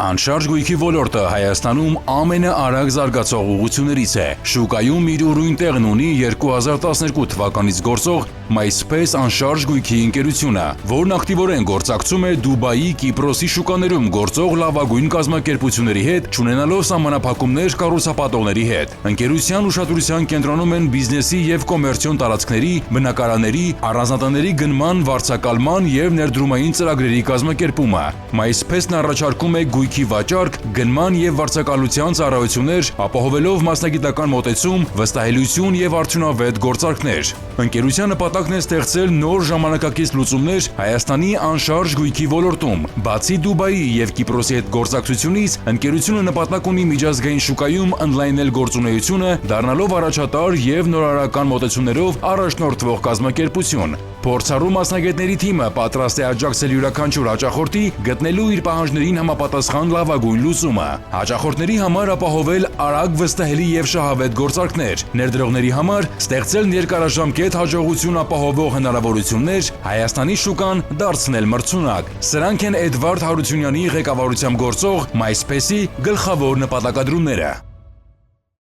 Անշարժ գույքի ոլորտը Հայաստանում ամենաարագ զարգացող ուղղություններից է։ Շուկայում իր ուրույն տեղն ունի 2012 թվականից գործող MySpace անշարժ գույքի ընկերությունը, որն ակտիվորեն գործակցում է Դուբայի, Կիպրոսի շուկաներում գործող լավագույն կազմակերպությունների հետ, չունենալով սահմանափակումներ կառուցապատողների հետ։ Ընկերության ուշադրության կենտրոնում են բիզնեսի և կոմերցիոն տարածքների, բնակարանների, առանձնատների գնման, վարձակալման և ներդրումային ծրագրերի կազմակերպումը։ MySpace-ն առաջարկում է գույքի վաճառք, գնման և վարձակալության ծառայություններ, ապահովելով մասնագիտական մոտեցում, վստահելիություն և արդյունավետ գործարքներ։ Ընկերության նպատակն է ստեղծել նոր ժամանակակից լուծումներ Հայաստանի անշարժ գույքի ոլորտում։ Բացի Դուբայի և Կիպրոսի հետ գործակցությունից, ընկերությունը նպատակ ունի միջազգային շուկայում ընդլայնել գործունեությունը, դառնալով առաջատար և նորարարական մոտեցումներով առաջնորդվող կազմակերպություն։ Փորձառու մասնագետների թիմը պատրաստ է աջակցել յուրաքանչյուր հաճախորդի գտնելու իր պահանջներին համապատասխան լավագույն լուծումը։ Հաճախորդների համար ապահովել արագ, վստահելի և շահավետ գործարքներ, ներդրողների համար ստեղծել երկարաժամկետ հաջողություն ապահովող հնարավորություններ, Հայաստանի շուկան դարձնել մրցունակ։ Սրանք են Էդվարդ Հարությունյանի ղեկավարությամբ գործող MySpace-ի գլխավոր նպատակադրումները։